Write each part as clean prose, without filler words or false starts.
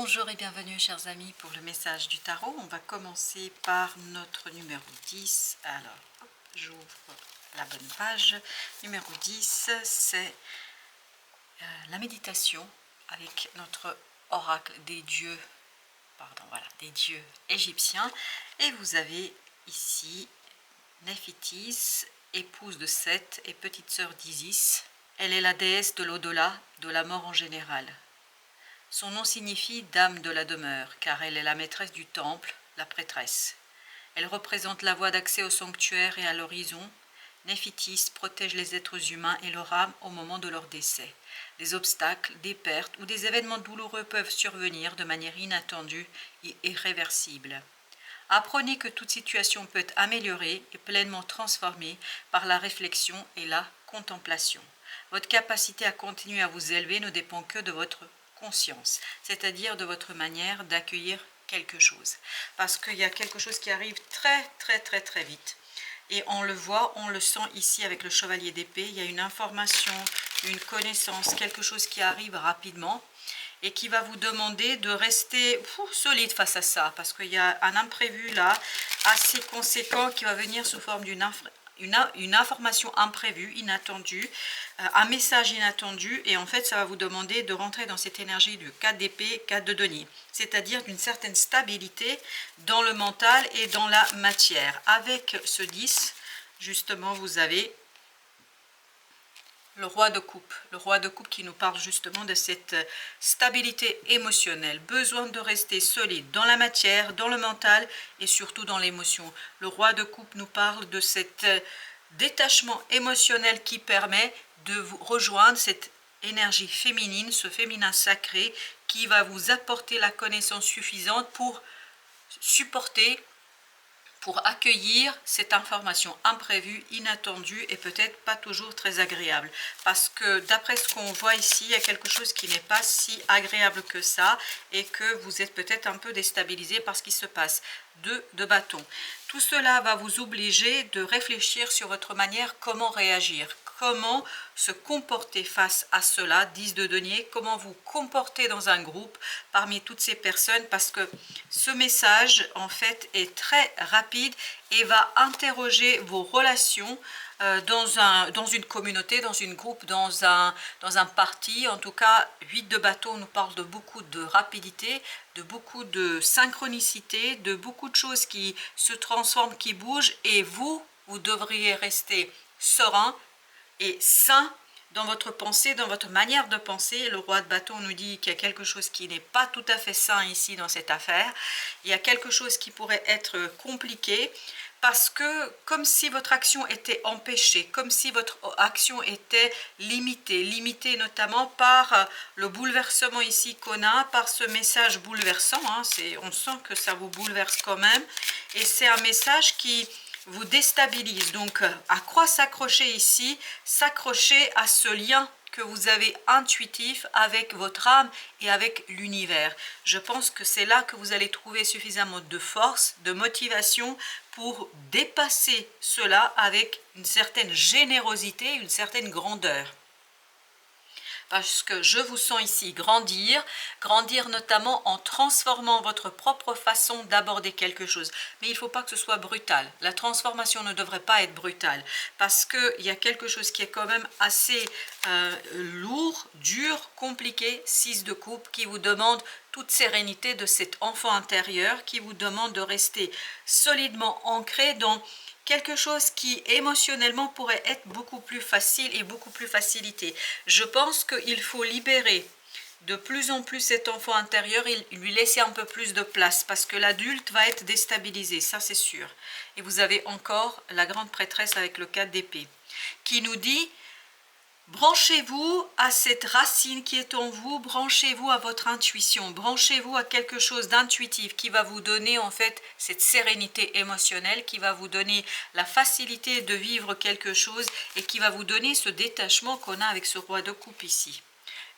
Bonjour et bienvenue chers amis pour le message du tarot. On va commencer par notre numéro 10. Alors, hop, j'ouvre la bonne page. Numéro 10, c'est la méditation avec notre oracle des dieux, des dieux égyptiens. Et vous avez ici Néphétis, épouse de Seth et petite sœur d'Isis. Elle est la déesse de l'au-delà, de la mort en général. Son nom signifie « dame de la demeure » car elle est la maîtresse du temple, la prêtresse. Elle représente la voie d'accès au sanctuaire et à l'horizon. Néphétis protège les êtres humains et leur âme au moment de leur décès. Des obstacles, des pertes ou des événements douloureux peuvent survenir de manière inattendue et irréversible. Apprenez que toute situation peut être améliorée et pleinement transformée par la réflexion et la contemplation. Votre capacité à continuer à vous élever ne dépend que de votre conscience, c'est-à-dire de votre manière d'accueillir quelque chose. Parce qu'il y a quelque chose qui arrive très vite. Et on le voit, on le sent ici avec le chevalier d'épée. Il y a une information, une connaissance, quelque chose qui arrive rapidement et qui va vous demander de rester solide face à ça. Parce qu'il y a un imprévu là, assez conséquent, qui va venir sous forme d'une information imprévue, inattendue, un message inattendu, et en fait ça va vous demander de rentrer dans cette énergie du 4 d'épée, 4 de denier, c'est-à-dire d'une certaine stabilité dans le mental et dans la matière. Avec ce 10, justement, vous avez le roi de coupe qui nous parle justement de cette stabilité émotionnelle, besoin de rester solide dans la matière, dans le mental et surtout dans l'émotion. Le roi de coupe nous parle de cet détachement émotionnel qui permet de vous rejoindre cette énergie féminine, ce féminin sacré qui va vous apporter la connaissance suffisante pour supporter, pour accueillir cette information imprévue, inattendue et peut-être pas toujours très agréable. Parce que d'après ce qu'on voit ici, il y a quelque chose qui n'est pas si agréable que ça et que vous êtes peut-être un peu déstabilisé par ce qui se passe. 2 de bâton. Tout cela va vous obliger de réfléchir sur votre manière, comment réagir, comment se comporter face à cela, 10 de denier, comment vous comporter dans un groupe parmi toutes ces personnes, parce que ce message en fait est très rapide et va interroger vos relations dans une communauté, dans une groupe, dans un parti. En tout cas, 8 de bâton nous parle de beaucoup de rapidité, de beaucoup de synchronicité, de beaucoup de choses qui se transforment, qui bougent, et vous devriez rester serein et sain dans votre pensée, dans votre manière de penser. Le roi de bâton nous dit qu'il y a quelque chose qui n'est pas tout à fait sain ici dans cette affaire. Il y a quelque chose qui pourrait être compliqué parce que comme si votre action était empêchée, comme si votre action était limitée notamment par le bouleversement ici qu'on a, par ce message bouleversant. On sent que ça vous bouleverse quand même, et c'est un message qui vous déstabilise. Donc à quoi s'accrocher ici? S'accrocher à ce lien que vous avez intuitif avec votre âme et avec l'univers. Je pense que c'est là que vous allez trouver suffisamment de force, de motivation pour dépasser cela avec une certaine générosité, une certaine grandeur. Parce que je vous sens ici grandir notamment en transformant votre propre façon d'aborder quelque chose. Mais il ne faut pas que ce soit brutal. La transformation ne devrait pas être brutale, parce qu'il y a quelque chose qui est quand même assez lourd, dur, compliqué, 6 de coupe, qui vous demande toute sérénité de cet enfant intérieur, qui vous demande de rester solidement ancré dans quelque chose qui émotionnellement pourrait être beaucoup plus facile et beaucoup plus facilité. Je pense qu'il faut libérer de plus en plus cet enfant intérieur et lui laisser un peu plus de place, parce que l'adulte va être déstabilisé, ça c'est sûr. Et vous avez encore la grande prêtresse avec le 4 d'épée qui nous dit: branchez-vous à cette racine qui est en vous, branchez-vous à votre intuition, branchez-vous à quelque chose d'intuitif qui va vous donner en fait cette sérénité émotionnelle, qui va vous donner la facilité de vivre quelque chose et qui va vous donner ce détachement qu'on a avec ce roi de coupe ici.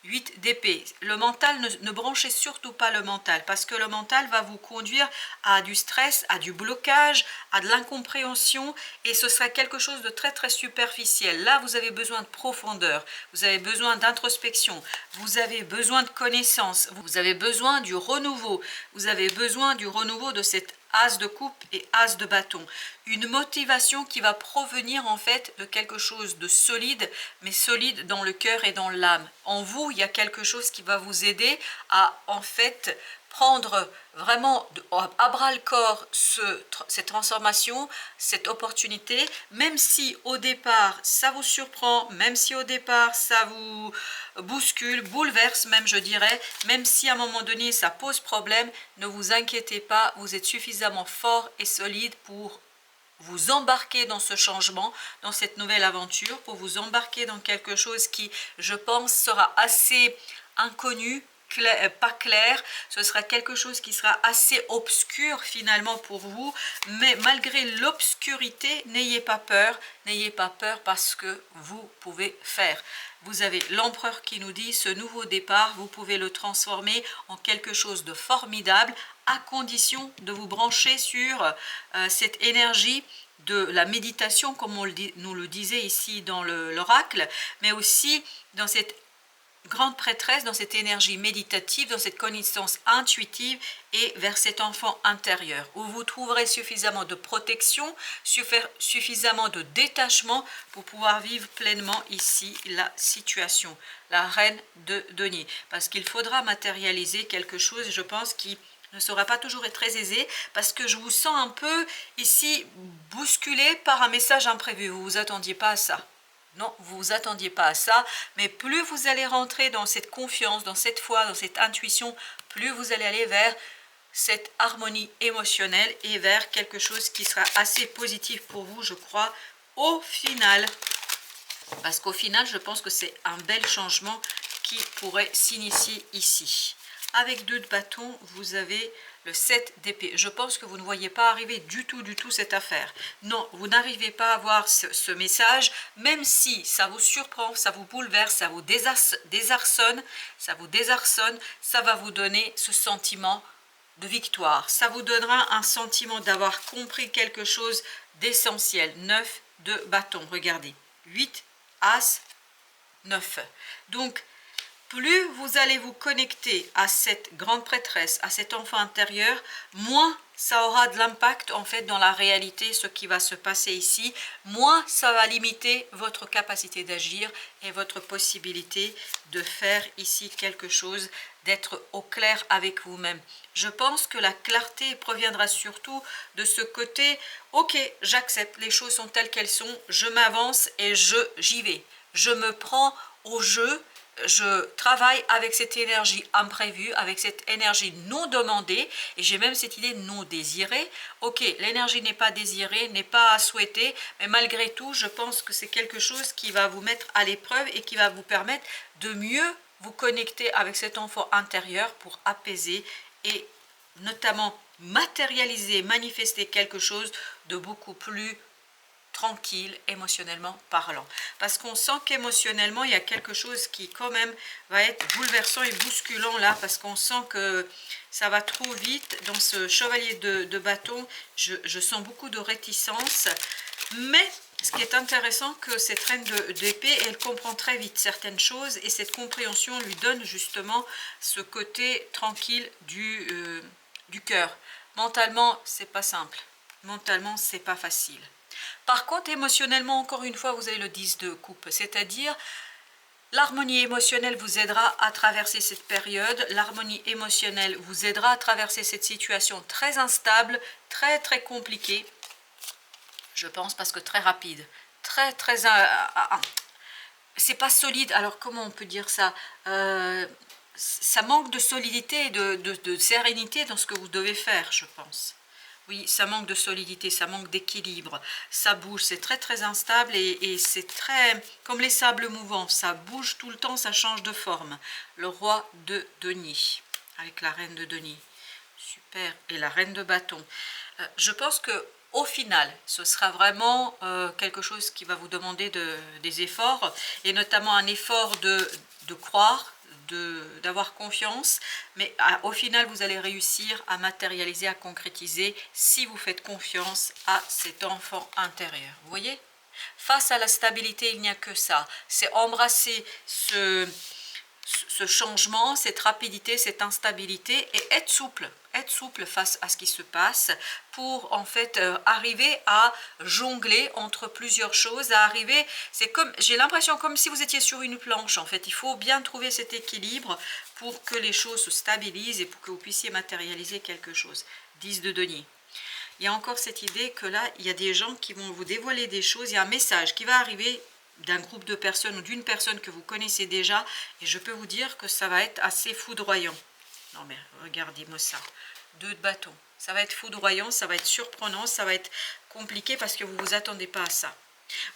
8 d'épée. Le mental, ne branchez surtout pas le mental, parce que le mental va vous conduire à du stress, à du blocage, à de l'incompréhension, et ce sera quelque chose de très très superficiel. Là, vous avez besoin de profondeur, vous avez besoin d'introspection, vous avez besoin de connaissance, vous avez besoin du renouveau, vous avez besoin du renouveau de cette As de coupe et As de bâton. Une motivation qui va provenir en fait de quelque chose de solide, mais solide dans le cœur et dans l'âme. En vous, il y a quelque chose qui va vous aider à en fait prendre vraiment à bras le corps cette transformation, cette opportunité, même si au départ ça vous surprend, même si au départ ça vous bouscule, bouleverse même je dirais, même si à un moment donné ça pose problème, ne vous inquiétez pas, vous êtes suffisamment fort et solide pour vous embarquer dans ce changement, dans cette nouvelle aventure, pour vous embarquer dans quelque chose qui, je pense, sera assez inconnu, pas clair, ce sera quelque chose qui sera assez obscur finalement pour vous, mais malgré l'obscurité, n'ayez pas peur parce que vous pouvez faire. Vous avez l'empereur qui nous dit, ce nouveau départ, vous pouvez le transformer en quelque chose de formidable, à condition de vous brancher sur cette énergie de la méditation, comme nous le disait ici dans l'oracle, mais aussi dans cette grande prêtresse, dans cette énergie méditative, dans cette connaissance intuitive et vers cet enfant intérieur, où vous trouverez suffisamment de protection, suffisamment de détachement pour pouvoir vivre pleinement ici la situation, la reine de denier. Parce qu'il faudra matérialiser quelque chose, je pense, qui ne sera pas toujours être très aisé, parce que je vous sens un peu ici bousculé par un message imprévu. Vous vous attendiez pas à ça. Non, vous vous attendiez pas à ça, mais plus vous allez rentrer dans cette confiance, dans cette foi, dans cette intuition, plus vous allez aller vers cette harmonie émotionnelle et vers quelque chose qui sera assez positif pour vous, je crois, au final. Parce qu'au final, je pense que c'est un bel changement qui pourrait s'initier ici. Avec 2 de bâton, vous avez le 7 d'épée. Je pense que vous ne voyez pas arriver du tout cette affaire. Non, vous n'arrivez pas à voir ce message, même si ça vous surprend, ça vous bouleverse, ça vous désarçonne, ça va vous donner ce sentiment de victoire. Ça vous donnera un sentiment d'avoir compris quelque chose d'essentiel. 9 de bâton, regardez. 8, As, 9. Donc, plus vous allez vous connecter à cette grande prêtresse, à cet enfant intérieur, moins ça aura de l'impact en fait dans la réalité, ce qui va se passer ici, moins ça va limiter votre capacité d'agir et votre possibilité de faire ici quelque chose, d'être au clair avec vous-même. Je pense que la clarté proviendra surtout de ce côté, ok, j'accepte, les choses sont telles qu'elles sont, je m'avance et j'y vais. Je me prends au jeu. Je travaille avec cette énergie imprévue, avec cette énergie non demandée, et j'ai même cette idée non désirée. Ok, l'énergie n'est pas désirée, n'est pas à souhaiter, mais malgré tout, je pense que c'est quelque chose qui va vous mettre à l'épreuve et qui va vous permettre de mieux vous connecter avec cet enfant intérieur pour apaiser et notamment matérialiser, manifester quelque chose de beaucoup plus tranquille émotionnellement parlant, parce qu'on sent qu'émotionnellement il y a quelque chose qui quand même va être bouleversant et bousculant là, parce qu'on sent que ça va trop vite dans ce chevalier de bâton. Je sens beaucoup de réticence, mais ce qui est intéressant, que cette reine d'épée, elle comprend très vite certaines choses, et cette compréhension lui donne justement ce côté tranquille du cœur. Mentalement c'est pas simple, mentalement c'est pas facile. Par contre, émotionnellement, encore une fois, vous avez le 10 de coupe, c'est-à-dire l'harmonie émotionnelle vous aidera à traverser cette période, l'harmonie émotionnelle vous aidera à traverser cette situation très instable, très très compliquée, je pense, parce que très rapide, c'est pas solide. Alors comment on peut dire ça, ça manque de solidité et de sérénité dans ce que vous devez faire, je pense. Oui, ça manque de solidité, ça manque d'équilibre, ça bouge, c'est très très instable, et c'est très comme les sables mouvants, ça bouge tout le temps, ça change de forme. Le roi de denier avec la reine de denier, super, et la reine de bâton. Je pense que au final, ce sera vraiment quelque chose qui va vous demander des efforts, et notamment un effort de croire, d'avoir confiance, mais au final, vous allez réussir à matérialiser, à concrétiser si vous faites confiance à cet enfant intérieur. Vous voyez? Face à la stabilité, il n'y a que ça. C'est embrasser ce changement, cette rapidité, cette instabilité et être souple face à ce qui se passe pour en fait arriver à jongler entre plusieurs choses, à arriver, c'est comme, j'ai l'impression comme si vous étiez sur une planche en fait, il faut bien trouver cet équilibre pour que les choses se stabilisent et pour que vous puissiez matérialiser quelque chose. 10 de denier. Il y a encore cette idée que là, il y a des gens qui vont vous dévoiler des choses, il y a un message qui va arriver d'un groupe de personnes ou d'une personne que vous connaissez déjà, et je peux vous dire que ça va être assez foudroyant. Non mais regardez-moi ça, 2 de bâton, ça va être foudroyant, ça va être surprenant, ça va être compliqué parce que vous ne vous attendez pas à ça.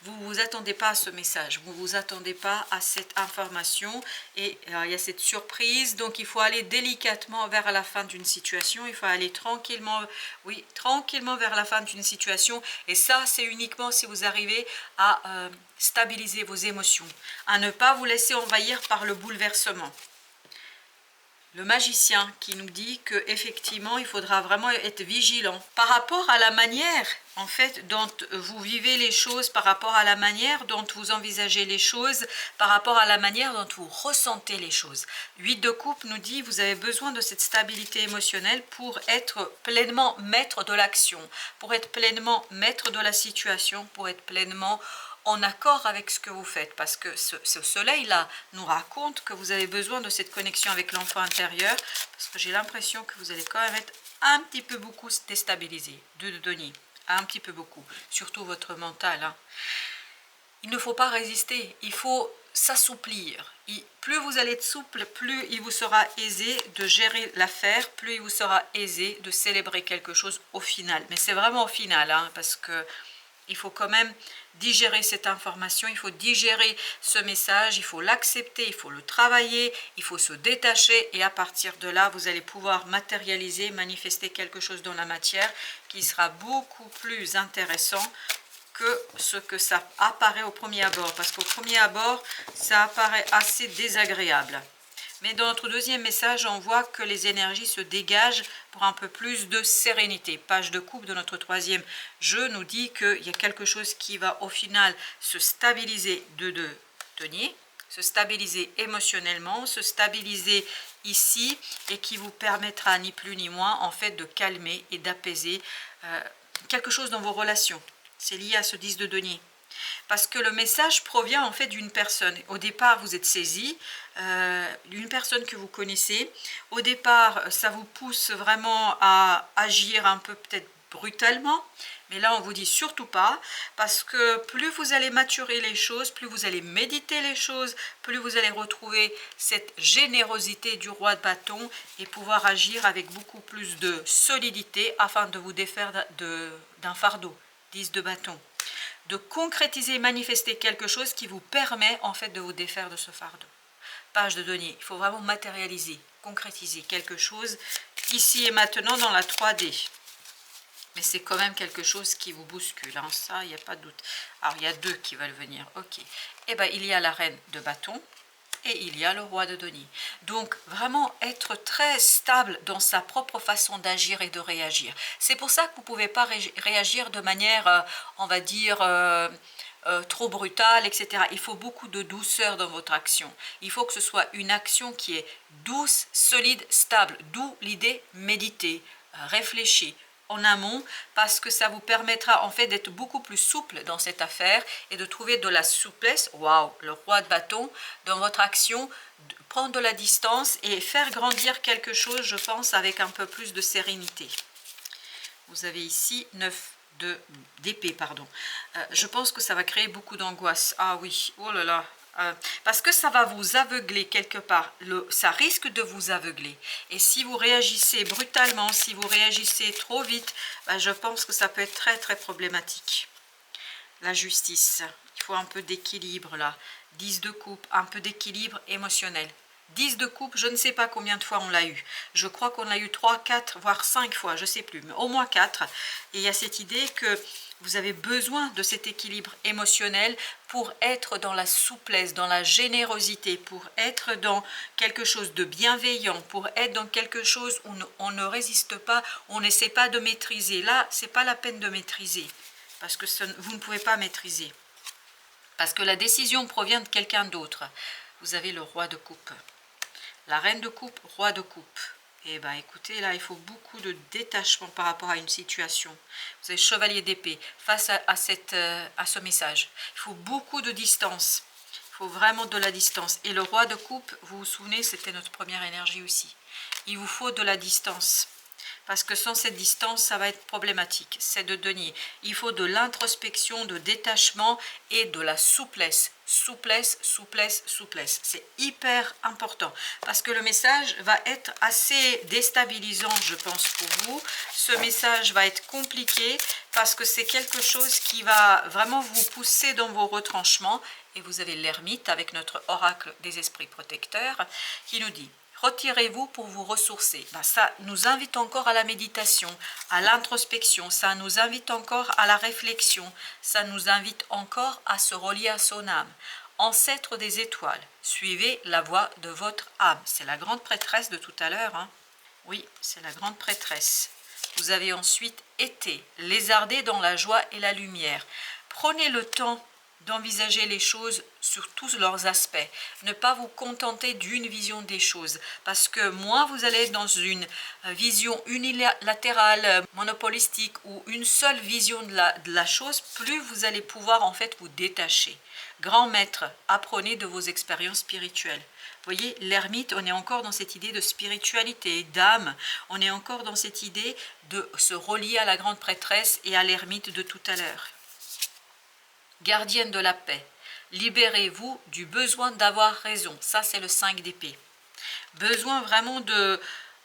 Vous ne vous attendez pas à ce message, vous ne vous attendez pas à cette information et il y a cette surprise, donc il faut aller délicatement vers la fin d'une situation, il faut aller tranquillement, oui, tranquillement vers la fin d'une situation et ça c'est uniquement si vous arrivez à stabiliser vos émotions, à ne pas vous laisser envahir par le bouleversement. Le magicien qui nous dit que effectivement il faudra vraiment être vigilant par rapport à la manière en fait dont vous vivez les choses, par rapport à la manière dont vous envisagez les choses, par rapport à la manière dont vous ressentez les choses. 8 de coupe nous dit vous avez besoin de cette stabilité émotionnelle pour être pleinement maître de l'action, pour être pleinement maître de la situation, pour être pleinement en accord avec ce que vous faites, parce que ce soleil-là nous raconte que vous avez besoin de cette connexion avec l'enfant intérieur, parce que j'ai l'impression que vous allez quand même être un petit peu beaucoup déstabilisé. 2 de denier, un petit peu beaucoup, surtout votre mental. Hein. Il ne faut pas résister, il faut s'assouplir. Plus vous allez être souple, plus il vous sera aisé de gérer l'affaire, plus il vous sera aisé de célébrer quelque chose au final. Mais c'est vraiment au final, hein, parce que il faut quand même digérer cette information, il faut digérer ce message, il faut l'accepter, il faut le travailler, il faut se détacher et à partir de là, vous allez pouvoir matérialiser, manifester quelque chose dans la matière qui sera beaucoup plus intéressant que ce que ça apparaît au premier abord. Parce qu'au premier abord, ça apparaît assez désagréable. Mais dans notre deuxième message, on voit que les énergies se dégagent pour un peu plus de sérénité. Page de coupe de notre troisième jeu nous dit qu'il y a quelque chose qui va au final se stabiliser de denier, se stabiliser émotionnellement, se stabiliser ici et qui vous permettra ni plus ni moins en fait de calmer et d'apaiser quelque chose dans vos relations. C'est lié à ce 10 de denier. Parce que le message provient en fait d'une personne. Au départ, vous êtes saisi, d'une personne que vous connaissez. Au départ, ça vous pousse vraiment à agir un peu peut-être brutalement. Mais là, on vous dit surtout pas, parce que plus vous allez maturer les choses, plus vous allez méditer les choses, plus vous allez retrouver cette générosité du roi de bâton et pouvoir agir avec beaucoup plus de solidité afin de vous défaire d'un fardeau. 10 de bâton. De concrétiser, manifester quelque chose qui vous permet en fait de vous défaire de ce fardeau. Page de denier, il faut vraiment matérialiser, concrétiser quelque chose ici et maintenant dans la 3D. Mais c'est quand même quelque chose qui vous bouscule, hein. Ça, il n'y a pas de doute. Alors, il y a 2 qui veulent venir, ok. Eh bien, il y a la reine de bâton et il y a le roi de denier. Donc, vraiment être très stable dans sa propre façon d'agir et de réagir. C'est pour ça que vous ne pouvez pas réagir de manière, on va dire, trop brutale, etc. Il faut beaucoup de douceur dans votre action. Il faut que ce soit une action qui est douce, solide, stable. D'où l'idée méditer, réfléchir en amont, parce que ça vous permettra en fait d'être beaucoup plus souple dans cette affaire et de trouver de la souplesse, waouh, le roi de bâton, dans votre action, prendre de la distance et faire grandir quelque chose, je pense, avec un peu plus de sérénité. Vous avez ici 9 d'épée, pardon. Je pense que ça va créer beaucoup d'angoisse. Ah oui, oh là là. Parce que ça va vous aveugler quelque part, ça risque de vous aveugler. Et si vous réagissez brutalement, si vous réagissez trop vite, ben je pense que ça peut être très très problématique. La justice, il faut un peu d'équilibre là. 10 de coupe, un peu d'équilibre émotionnel. 10 de coupe, je ne sais pas combien de fois on l'a eu. Je crois qu'on l'a eu 3, 4, voire 5 fois, je ne sais plus, mais au moins 4. Et il y a cette idée que vous avez besoin de cet équilibre émotionnel pour être dans la souplesse, dans la générosité, pour être dans quelque chose de bienveillant, pour être dans quelque chose où on ne résiste pas, on n'essaie pas de maîtriser. Là, ce n'est pas la peine de maîtriser, parce que vous ne pouvez pas maîtriser. Parce que la décision provient de quelqu'un d'autre. Vous avez le roi de coupe. La reine de coupe, roi de coupe. Eh bien écoutez, là il faut beaucoup de détachement par rapport à une situation. Vous avez chevalier d'épée face à ce message. Il faut beaucoup de distance. Il faut vraiment de la distance. Et le roi de coupe, vous vous souvenez, c'était notre première énergie aussi. Il vous faut de la distance. Parce que sans cette distance, ça va être problématique. C'est de denier. Il faut de l'introspection, de détachement et de la souplesse. Souplesse, souplesse, souplesse. C'est hyper important. Parce que le message va être assez déstabilisant, je pense, pour vous. Ce message va être compliqué parce que c'est quelque chose qui va vraiment vous pousser dans vos retranchements. Et vous avez l'ermite avec notre oracle des esprits protecteurs qui nous dit: retirez-vous pour vous ressourcer. Ben, ça nous invite encore à la méditation, à l'introspection, ça nous invite encore à la réflexion, ça nous invite encore à se relier à son âme. Ancêtre des étoiles, suivez la voie de votre âme. C'est la grande prêtresse de tout à l'heure. Hein. Oui, c'est la grande prêtresse. Vous avez ensuite été lézardé dans la joie et la lumière. Prenez le temps d'envisager les choses sur tous leurs aspects. Ne pas vous contenter d'une vision des choses. Parce que moins vous allez être dans une vision unilatérale, monopolistique ou une seule vision de la chose, plus vous allez pouvoir en fait vous détacher. Grand maître, apprenez de vos expériences spirituelles. Vous voyez, l'ermite, on est encore dans cette idée de spiritualité, d'âme. On est encore dans cette idée de se relier à la grande prêtresse et à l'ermite de tout à l'heure. Gardienne de la paix, libérez-vous du besoin d'avoir raison. Ça, c'est le 5 d'épée. Besoin vraiment de...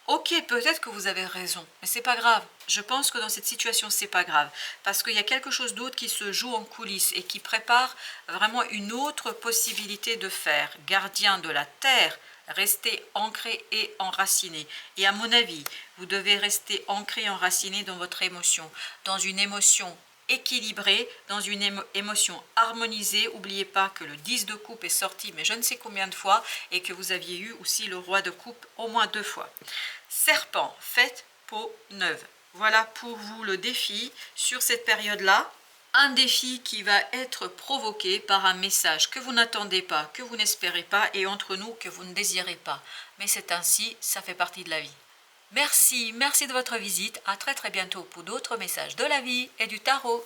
Ok, peut-être que vous avez raison, mais c'est pas grave. Je pense que dans cette situation, c'est pas grave. Parce qu'il y a quelque chose d'autre qui se joue en coulisses et qui prépare vraiment une autre possibilité de faire. Gardien de la terre, restez ancré et enraciné. Et à mon avis, vous devez rester ancré et enraciné dans votre émotion, dans une émotion équilibré, dans une émotion harmonisée. N'oubliez pas que le 10 de coupe est sorti mais je ne sais combien de fois et que vous aviez eu aussi le roi de coupe au moins 2 fois. Serpent, faites peau neuve. Voilà pour vous le défi sur cette période-là. Un défi qui va être provoqué par un message que vous n'attendez pas, que vous n'espérez pas et entre nous que vous ne désirez pas. Mais c'est ainsi, ça fait partie de la vie. Merci de votre visite. À très bientôt pour d'autres messages de la vie et du tarot.